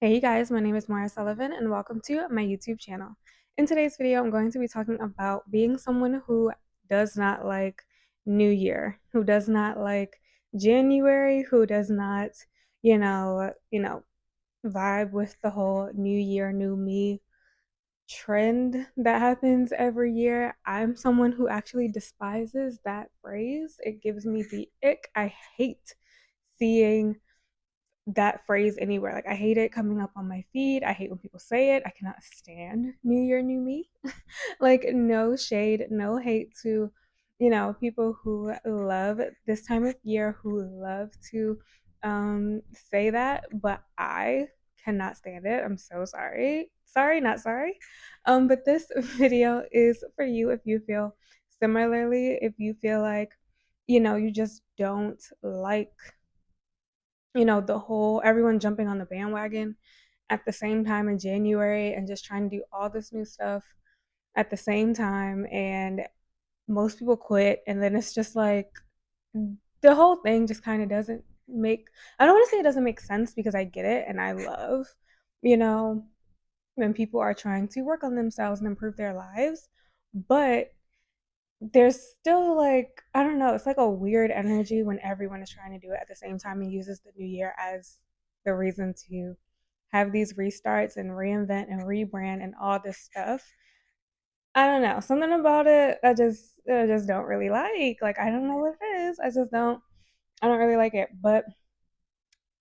Hey you guys, my name is Maura and welcome to my YouTube channel. In today's video, I'm going to be talking about being someone who does not like New Year, who does not like January, who does not, vibe with the whole New Year, new me trend that happens every year. I'm someone who actually despises that phrase. It gives me the ick. I hate seeing that phrase anywhere. Like I hate it coming up on my feed. I hate when people say it. I cannot stand New Year, new me. Like no shade, no hate to, people who love this time of year, who love to say that, but I cannot stand it. I'm so sorry. Sorry, not sorry. But this video is for you if you feel similarly, if you feel like, you just don't like the whole everyone jumping on the bandwagon at the same time in January and just trying to do all this new stuff at the same time. And most people quit. And then it's just like the whole thing just kind of doesn't make, I don't want to say it doesn't make sense because I get it. And I love, you know, when people are trying to work on themselves and improve their lives. But there's still like, I don't know, it's like a weird energy when everyone is trying to do it at the same time and uses the new year as the reason to have these restarts and reinvent and rebrand and all this stuff. I don't know, something about it I just don't really like. Like I don't know what it is. I don't really like it. But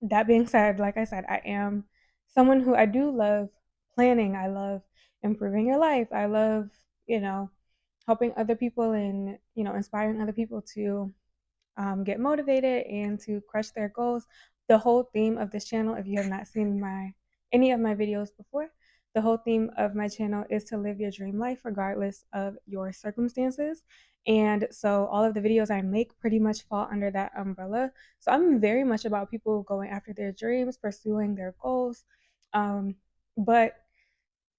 that being said, like I said, I am someone who I do love planning. I love improving your life. I love, helping other people and, inspiring other people to get motivated and to crush their goals. The whole theme of this channel, if you have not seen any of my videos before, the whole theme of my channel is to live your dream life regardless of your circumstances. And so all of the videos I make pretty much fall under that umbrella. So I'm very much about people going after their dreams, pursuing their goals. But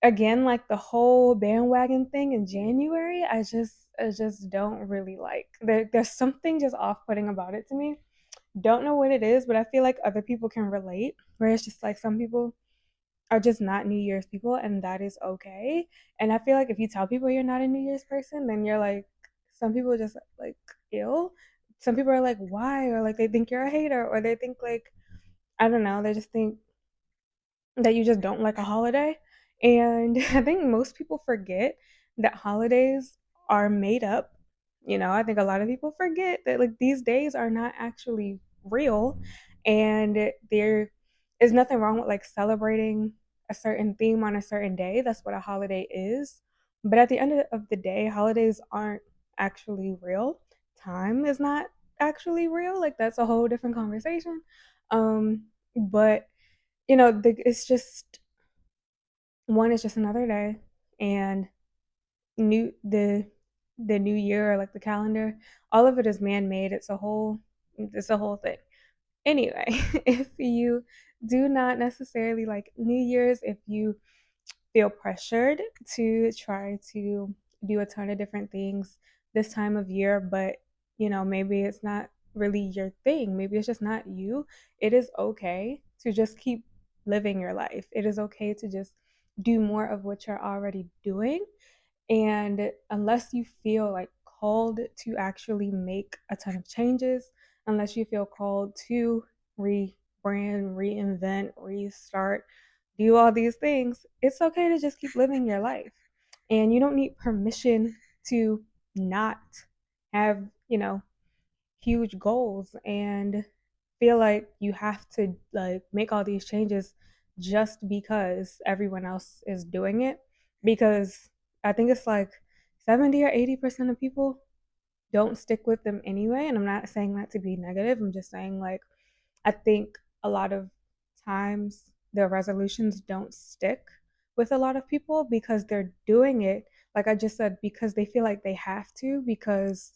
again, like the whole bandwagon thing in January, I just don't really like. There's something just off-putting about it to me. Don't know what it is, but I feel like other people can relate. Where it's just like some people are just not New Year's people, and that is okay. And I feel like if you tell people you're not a New Year's person, then you're like, some people just like ill. Some people are like, why? Or like they think you're a hater, or they think like, I don't know, they just think that you just don't like a holiday. And I think most people forget that holidays are made up. I think a lot of people forget that like these days are not actually real, and there is nothing wrong with like celebrating a certain theme on a certain day. That's what a holiday is. But at the end of the day, holidays aren't actually real. Time is not actually real. Like that's a whole different conversation. But it's just one is just another day, and new the new year or like the calendar, all of it is man-made. It's a whole thing. Anyway, if you do not necessarily like New Year's, if you feel pressured to try to do a ton of different things this time of year, but maybe it's not really your thing. Maybe it's just not you. It is okay to just keep living your life. It is okay to just do more of what you're already doing. And unless you feel like called to actually make a ton of changes, unless you feel called to rebrand, reinvent, restart, do all these things, it's okay to just keep living your life. And you don't need permission to not have, huge goals and feel like you have to like make all these changes just because everyone else is doing it. Because I think it's like 70 or 80% of people don't stick with them anyway. And I'm not saying that to be negative. I'm just saying like I think a lot of times the resolutions don't stick with a lot of people because they're doing it, like I just said, because they feel like they have to, because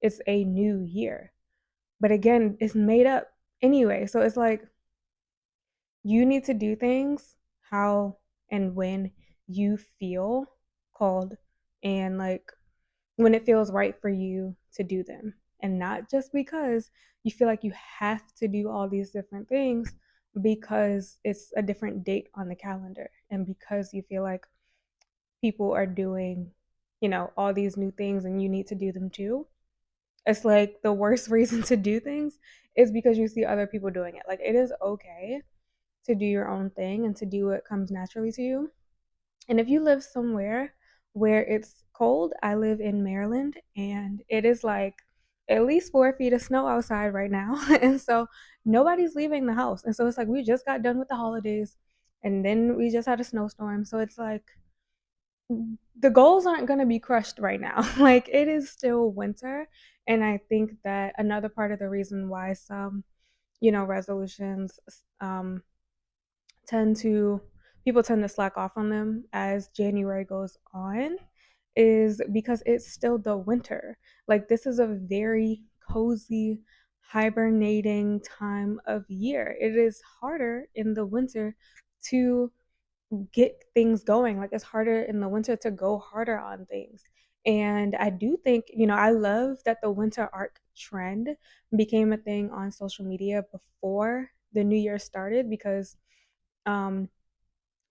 it's a new year. But again, it's made up anyway. So it's like you need to do things how and when you feel called, and like when it feels right for you to do them, and not just because you feel like you have to do all these different things because it's a different date on the calendar and because you feel like people are doing, all these new things and you need to do them too. It's like the worst reason to do things is because you see other people doing it. Like it is okay to do your own thing and to do what comes naturally to you. And if you live somewhere where it's cold, I live in Maryland and it is like at least 4 feet of snow outside right now. And so nobody's leaving the house. And so it's like we just got done with the holidays and then we just had a snowstorm. So it's like the goals aren't going to be crushed right now. Like it is still winter. And I think that another part of the reason why some, resolutions tend to people tend to slack off on them as January goes on is because it's still the winter. Like this is a very cozy hibernating time of year. It is harder in the winter to get things going. Like it's harder in the winter to go harder on things. And I do think, I love that the winter arc trend became a thing on social media before the new year started because um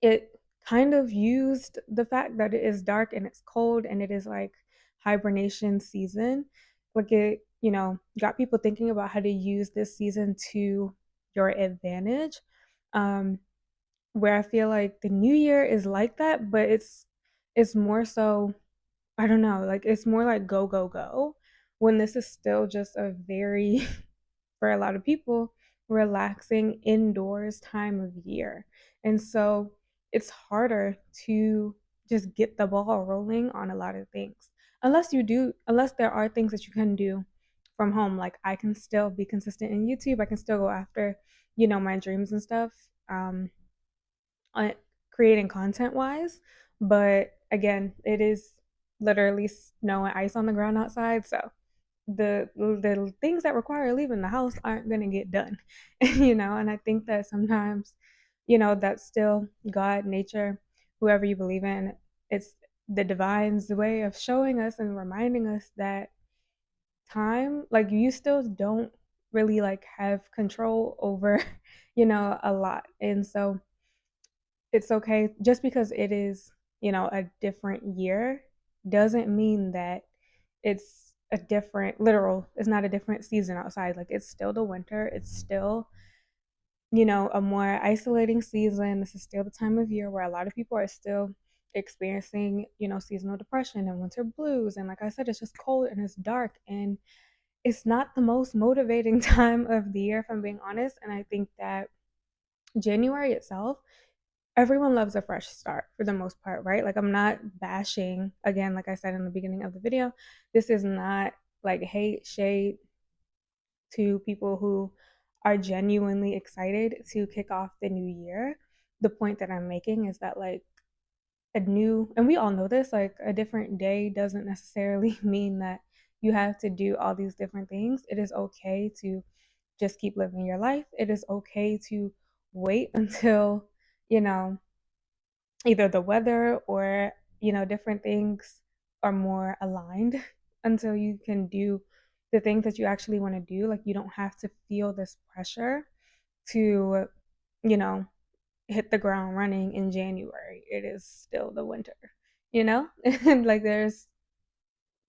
it kind of used the fact that it is dark and it's cold and it is like hibernation season. Like it, got people thinking about how to use this season to your advantage. Um, where I feel like the new year is like that, but it's more so, I don't know, like it's more like go go go when this is still just a very for a lot of people, relaxing indoors time of year. And so it's harder to just get the ball rolling on a lot of things. Unless there are things that you can do from home. Like I can still be consistent in YouTube. I can still go after, my dreams and stuff. On creating content wise. But again, it is literally snow and ice on the ground outside. So the things that require leaving the house aren't going to get done. And I think that sometimes, that's still God, nature, whoever you believe in. It's the divine's way of showing us and reminding us that time, like you still don't really like have control over a lot. And so it's okay just because it is, a different year doesn't mean that it's a different literal, it's not a different season outside. Like it's still the winter. It's still, a more isolating season. This is still the time of year where a lot of people are still experiencing, seasonal depression and winter blues. And like I said, it's just cold and it's dark and it's not the most motivating time of the year, if I'm being honest. And I think that January itself, everyone loves a fresh start for the most part, right? Like I'm not bashing, again, like I said in the beginning of the video, this is not like hate shade to people who are genuinely excited to kick off the new year. The point that I'm making is that like a new, and we all know this, like a different day doesn't necessarily mean that you have to do all these different things. It is okay to just keep living your life. It is okay to wait until, you know, either the weather or different things are more aligned until you can do the things that you actually want to do. Like you don't have to feel this pressure to you know hit the ground running in January. It is still the winter, and like the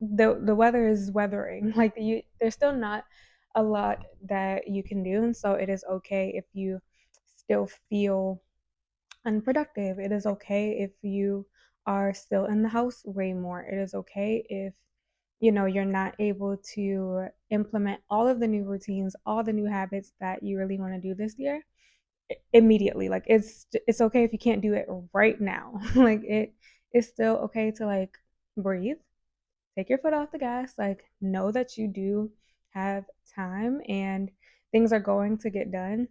weather is weathering. Like there's still not a lot that you can do, and so it is okay if you still feel unproductive. It is okay if you are still in the house way more. It is okay if you're not able to implement all of the new routines, all the new habits that you really want to do this year immediately. Like it's okay if you can't do it right now. Like it is still okay to like breathe, take your foot off the gas, like know that you do have time and things are going to get done.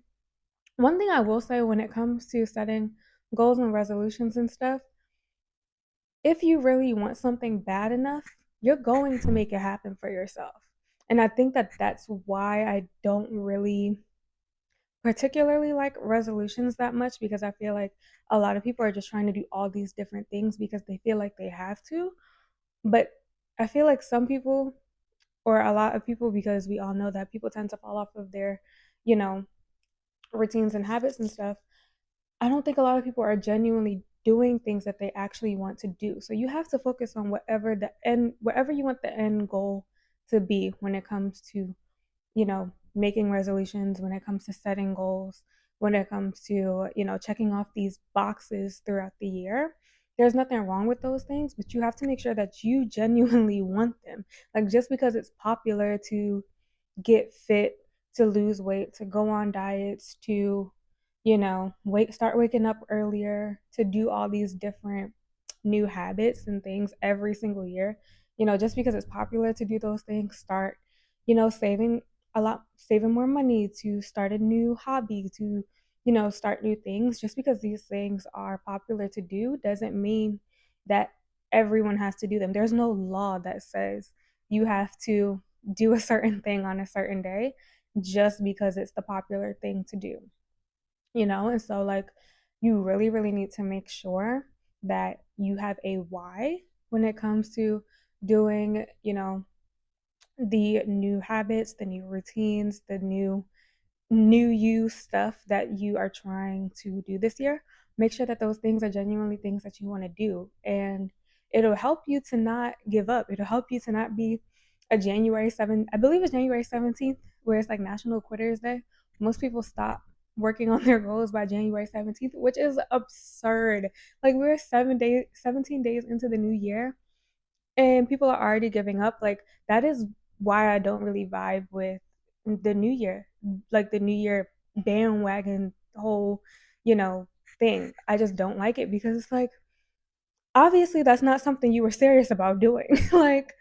One thing I will say when it comes to setting goals and resolutions and stuff, if you really want something bad enough, you're going to make it happen for yourself. And I think that that's why I don't really particularly like resolutions that much, because I feel like a lot of people are just trying to do all these different things because they feel like they have to. But I feel like some people, or a lot of people, because we all know that people tend to fall off of their, you know, routines and habits and stuff, I don't think a lot of people are genuinely doing things that they actually want to do. So you have to focus on whatever you want the end goal to be when it comes to, making resolutions, when it comes to setting goals, when it comes to, checking off these boxes throughout the year. There's nothing wrong with those things, but you have to make sure that you genuinely want them. Like, just because it's popular to get fit, to lose weight, to go on diets, to, start waking up earlier, to do all these different new habits and things every single year. Just because it's popular to do those things, start, saving saving more money, to start a new hobby, to, start new things. Just because these things are popular to do doesn't mean that everyone has to do them. There's no law that says you have to do a certain thing on a certain day just because it's the popular thing to do, and so, like, you really, really need to make sure that you have a why when it comes to doing, the new habits, the new routines, the new you stuff that you are trying to do this year. Make sure that those things are genuinely things that you want to do. And it'll help you to not give up. It'll help you to not be a January 7th, I believe it's January 17th, where it's like National Quitters Day. Most people stop working on their goals by January 17th, which is absurd. Like, we're 17 days into the new year and people are already giving up. Like, that is why I don't really vibe with the new year, like the new year bandwagon whole, you know thing. I just don't like it because it's like, obviously that's not something you were serious about doing. Like,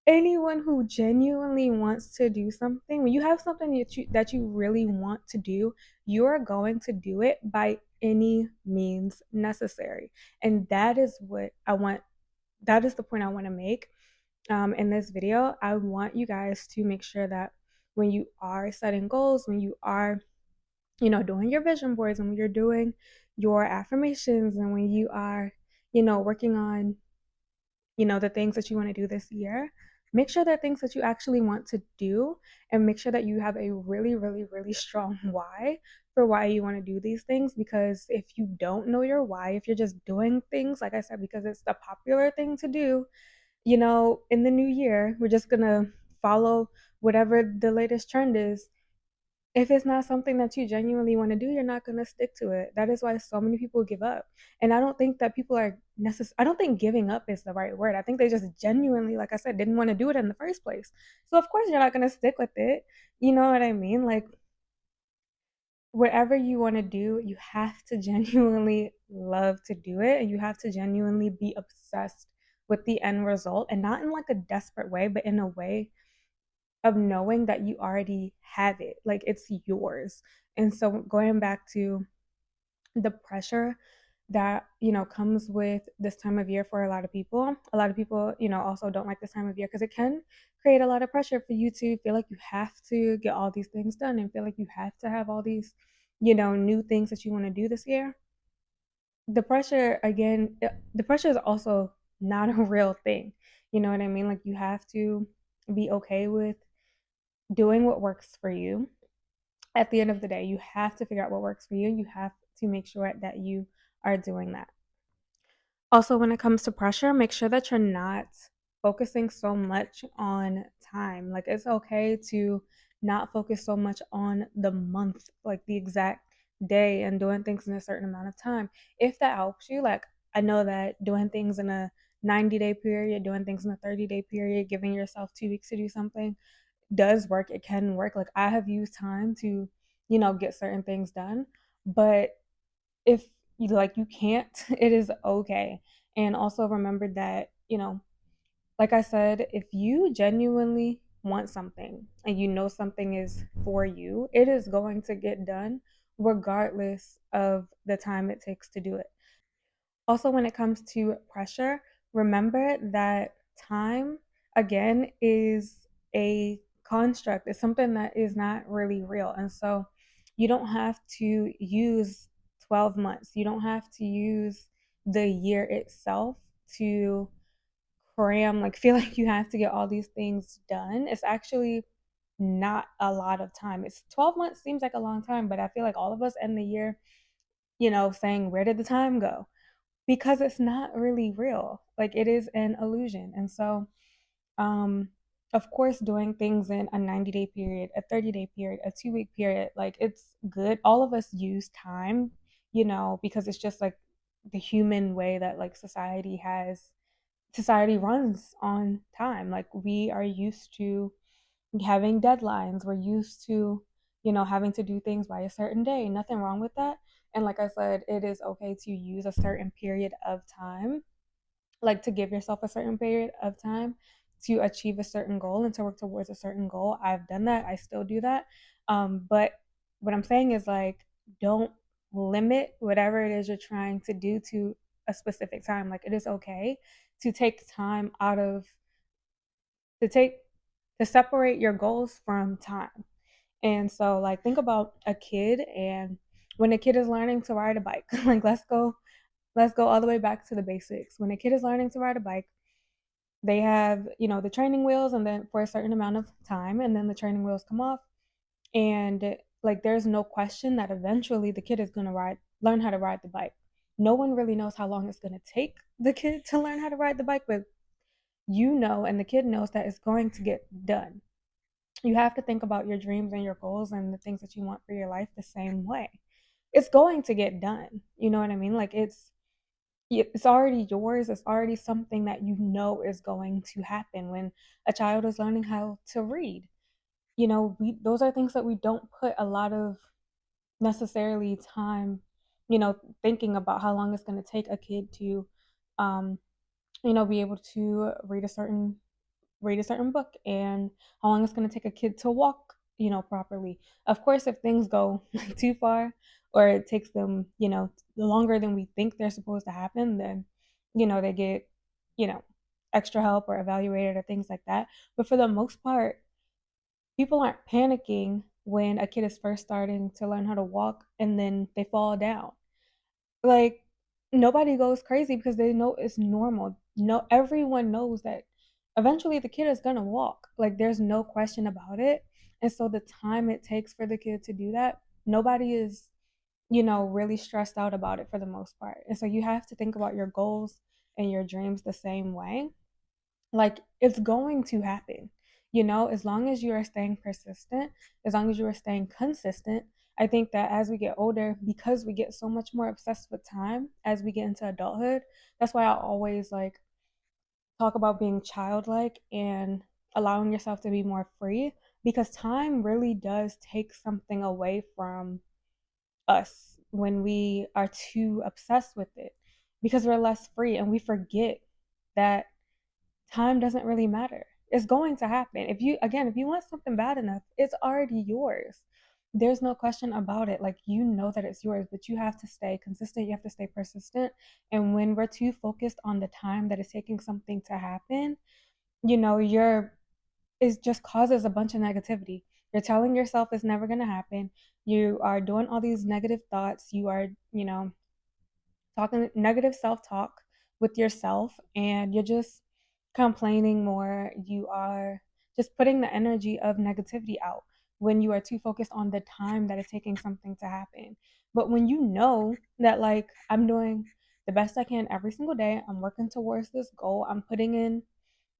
anyone who genuinely wants to do something, when you have something that you really want to do, you're going to do it by any means necessary. And that is the point I want to make in this video. I want you guys to make sure that when you are setting goals, when you are, doing your vision boards, and when you're doing your affirmations, and when you are, working on, the things that you want to do this year, make sure they're things that you actually want to do, and make sure that you have a really, really, really strong why for why you want to do these things. Because if you don't know your why, if you're just doing things, like I said, because it's the popular thing to do, in the new year, we're just gonna follow whatever the latest trend is. If it's not something that you genuinely want to do, you're not gonna stick to it. That is why so many people give up. And I don't think that people are I don't think giving up is the right word. I think they just genuinely, like I said, didn't want to do it in the first place. So of course you're not gonna stick with it. You know what I mean? Like, whatever you want to do, you have to genuinely love to do it, and you have to genuinely be obsessed with the end result, and not in like a desperate way, but in a way of knowing that you already have it, like it's yours. And so, going back to the pressure that, comes with this time of year for a lot of people, also don't like this time of year because it can create a lot of pressure for you to feel like you have to get all these things done and feel like you have to have all these, new things that you want to do this year. The pressure is also not a real thing. You know what I mean? Like, you have to be okay with doing what works for you. At the end of the day, you have to figure out what works for you. You have to make sure that you are doing that. Also, when it comes to pressure, make sure that you're not focusing so much on time. Like, it's okay to not focus so much on the month, like the exact day, and doing things in a certain amount of time. If that helps you, like, I know that doing things in a 90-day period, doing things in a 30-day period, giving yourself 2 weeks to do something does work. It can work. Like, I have used time to, get certain things done. But if you can't, it is okay. And also remember that, like I said, if you genuinely want something and you know something is for you, it is going to get done regardless of the time it takes to do it. Also, when it comes to pressure, remember that time, again, is a construct. It's something that is not really real. And so you don't have to use 12 months, you don't have to use the year itself to cram, like, feel like you have to get all these things done. It's actually not a lot of time. It's 12 months seems like a long time, but I feel like all of us end the year, saying, where did the time go? Because it's not really real. Like it is an illusion. And so, um, of course, doing things in a 90-day period, a 30-day period, a 2-week period, like it's good. All of us use time, because it's just like the human way that like society runs on time. Like we are used to having deadlines. We're used to, having to do things by a certain day. Nothing wrong with that. And like I said, it is okay to use a certain period of time, like to give yourself a certain period of time to achieve a certain goal and to work towards a certain goal. I've done that. I still do that. But what I'm saying is like, don't limit whatever it is you're trying to do to a specific time. Like it is okay to take time out of to take to separate your goals from time. And so like think about a kid, and when a kid is learning to ride a bike, like let's go all the way back to the basics. When a kid is learning to ride a bike, they have, the training wheels and then for a certain amount of time, and then the training wheels come off, and like there's no question that eventually the kid is going to learn how to ride the bike. No one really knows how long it's going to take the kid to learn how to ride the bike, but and the kid knows that it's going to get done. You have to think about your dreams and your goals and the things that you want for your life the same way. It's going to get done. You know what I mean? Like it's already yours. It's already something that is going to happen when a child is learning how to read. We those are things that we don't put a lot of necessarily time, thinking about how long it's going to take a kid to um, be able to read a certain book, and how long it's going to take a kid to walk, properly. Of course, if things go too far, or it takes them, longer than we think they're supposed to happen, then, they get, you know, extra help or evaluated or things like that. But for the most part, people aren't panicking when a kid is first starting to learn how to walk and then they fall down. Like nobody goes crazy because they know it's normal. No, everyone knows that eventually the kid is gonna walk. Like there's no question about it. And so the time it takes for the kid to do that, nobody is, really stressed out about it for the most part. And so you have to think about your goals and your dreams the same way. Like it's going to happen. As long as you are staying persistent, as long as you are staying consistent. I think that as we get older, because we get so much more obsessed with time as we get into adulthood, that's why I always like talk about being childlike and allowing yourself to be more free, because time really does take something away from us when we are too obsessed with it, because we're less free and we forget that time doesn't really matter. It's going to happen. If you want something bad enough, it's already yours. There's no question about it. Like, that it's yours, but you have to stay consistent. You have to stay persistent. And when we're too focused on the time that is taking something to happen, it just causes a bunch of negativity. You're telling yourself it's never going to happen. You are doing all these negative thoughts. You are, talking negative self-talk with yourself, and you're just complaining more. You are just putting the energy of negativity out when you are too focused on the time that is taking something to happen. But when you know that, like, I'm doing the best I can every single day, I'm working towards this goal, I'm putting in,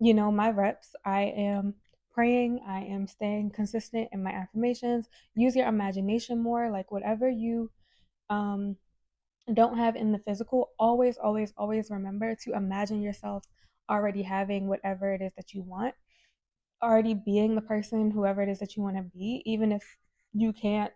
my reps, I am praying, I am staying consistent in my affirmations. Use your imagination more. Like whatever you um don't have in the physical, always, always, always remember to imagine yourself already having whatever it is that you want, already being the person, whoever it is that you want to be, even if you can't,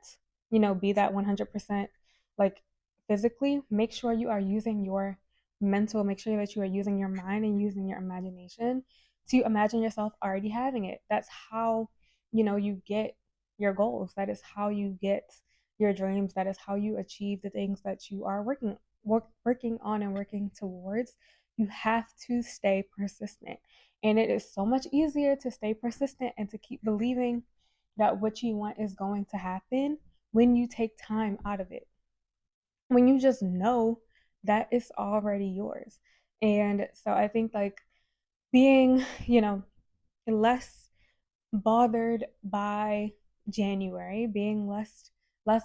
be that 100%, like physically. Make sure you are using your make sure that you are using your mind and using your imagination to imagine yourself already having it. That's how, you get your goals. That is how you get your dreams. That is how you achieve the things that you are working on and working towards. You have to stay persistent. And it is so much easier to stay persistent and to keep believing that what you want is going to happen when you take time out of it. When you just know that it's already yours. And so I think like being, less bothered by January, being less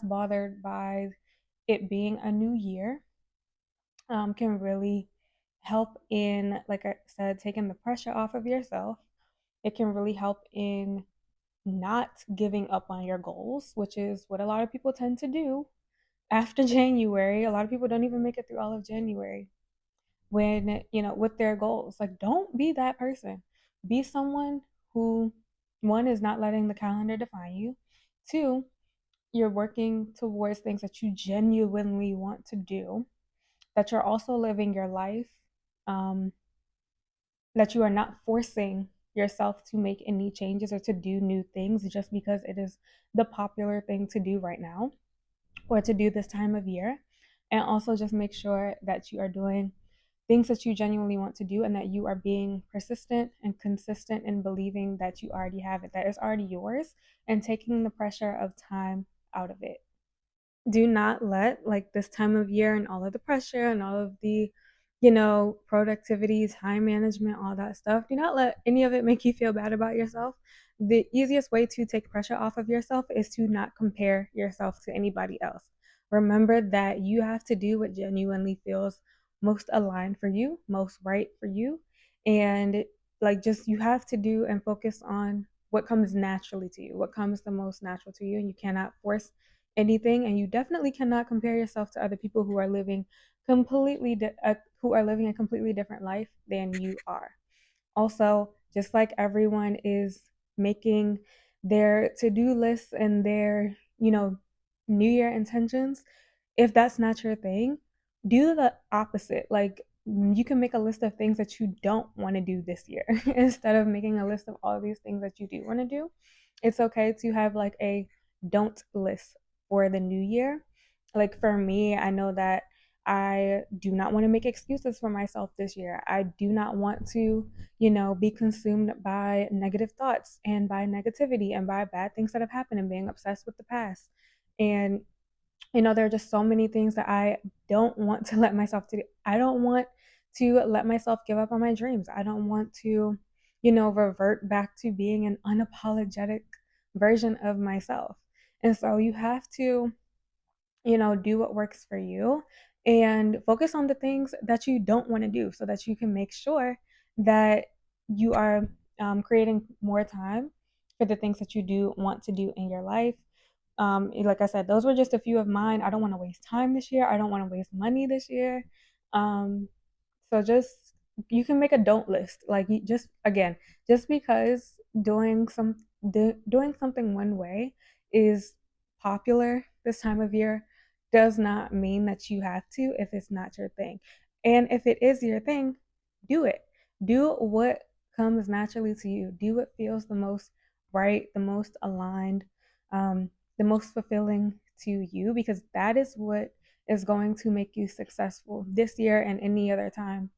bothered by it being a new year, can really help in, like I said, taking the pressure off of yourself. It can really help in not giving up on your goals, which is what a lot of people tend to do after January. A lot of people don't even make it through all of January when, with their goals. Like, don't be that person. Be someone who, one, is not letting the calendar define you. Two, you're working towards things that you genuinely want to do, that you're also living your life, um, that you are not forcing yourself to make any changes or to do new things just because it is the popular thing to do right now or to do this time of year. And also just make sure that you are doing things that you genuinely want to do and that you are being persistent and consistent in believing that you already have it, that it's already yours, and taking the pressure of time out of it. Do not let, like, this time of year and all of the pressure and all of the, productivity, time management, all that stuff, do not let any of it make you feel bad about yourself. The easiest way to take pressure off of yourself is to not compare yourself to anybody else. Remember that you have to do what genuinely feels most aligned for you, most right for you. And, like, just you have to do and focus on what comes naturally to you, what comes the most natural to you. And you cannot force anything, and you definitely cannot compare yourself to other people who are living who are living a completely different life than you are. Also, just like everyone is making their to-do lists and their, new year intentions, if that's not your thing, do the opposite. Like, you can make a list of things that you don't want to do this year instead of making a list of all of these things that you do want to do. It's okay to have like a don't list for the new year. Like, for me, I know that I do not want to make excuses for myself this year. I do not want to, be consumed by negative thoughts and by negativity and by bad things that have happened and being obsessed with the past. And, there are just so many things that I don't want to let myself do. I don't want to let myself give up on my dreams. I don't want to, revert back to being an unapologetic version of myself. And so you have to, do what works for you and focus on the things that you don't want to do so that you can make sure that you are, creating more time for the things that you do want to do in your life. Like I said, those were just a few of mine. I don't want to waste time this year. I don't want to waste money this year. Um, so just, you can make a don't list. Like, you just, again, just because doing something one way is popular this time of year does not mean that you have to if it's not your thing. And if it is your thing, do it. Do what comes naturally to you. Do what feels the most right, the most aligned, um, the most fulfilling to you, because that is what is going to make you successful this year and any other time,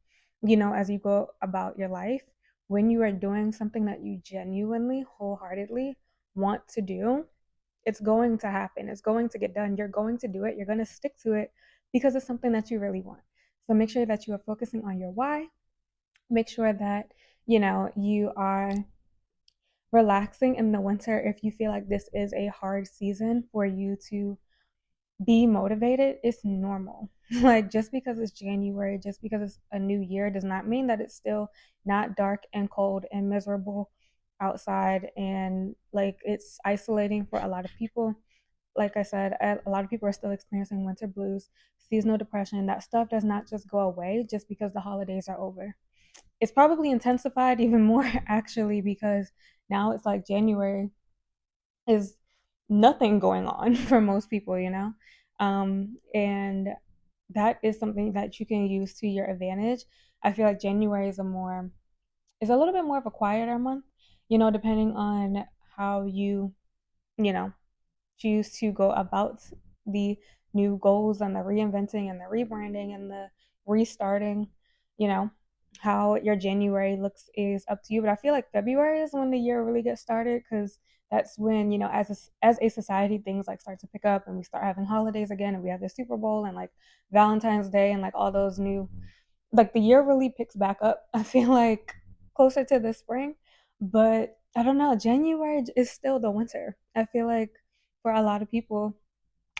as you go about your life. When you are doing something that you genuinely, wholeheartedly want to do, it's going to happen. It's going to get done. You're going to do it. You're going to stick to it because it's something that you really want. So make sure that you are focusing on your why. Make sure that, you are relaxing in the winter if you feel like this is a hard season for you to be motivated. It's normal. Like, just because it's January, just because it's a new year, does not mean that it's still not dark and cold and miserable outside, and like it's isolating for a lot of people. Like I said, a lot of people are still experiencing winter blues, seasonal depression. That stuff does not just go away just because the holidays are over. It's probably intensified even more actually, because now it's like January is nothing going on for most people. And that is something that you can use to your advantage. I feel like January is a little bit more of a quieter month, depending on how you know, choose to go about the new goals and the reinventing and the rebranding and the restarting. you know how your January looks is up to you, but I feel like February is when the year really gets started, because that's when, as a society, things like start to pick up and we start having holidays again, and we have the Super Bowl and like Valentine's Day and like all those new, like, the year really picks back up. I feel like closer to the spring, but I don't know, January is still the winter. I feel like for a lot of people,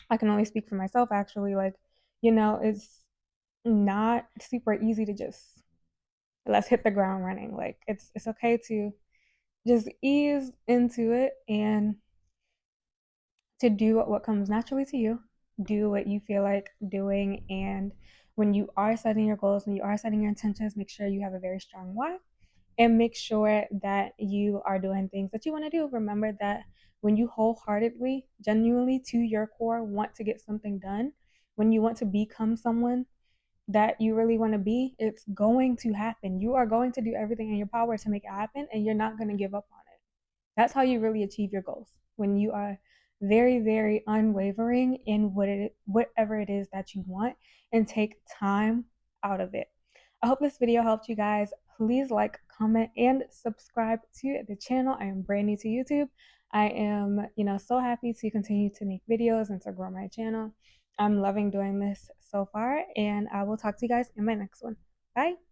I can only speak for myself actually, like, it's not super easy to just let's hit the ground running. Like it's okay to just ease into it and to do what comes naturally to you. Do what you feel like doing. And when you are setting your goals, when you are setting your intentions, make sure you have a very strong why and make sure that you are doing things that you want to do. Remember that when you wholeheartedly, genuinely to your core want to get something done, when you want to become someone that you really want to be, it's going to happen. You are going to do everything in your power to make it happen, and you're not going to give up on it. That's how you really achieve your goals. When you are very, very unwavering in whatever it is that you want and take time out of it. I hope this video helped you guys. Please like, comment, and subscribe to the channel. I am brand new to YouTube. I am, so happy to continue to make videos and to grow my channel. I'm loving doing this so far, and I will talk to you guys in my next one. Bye.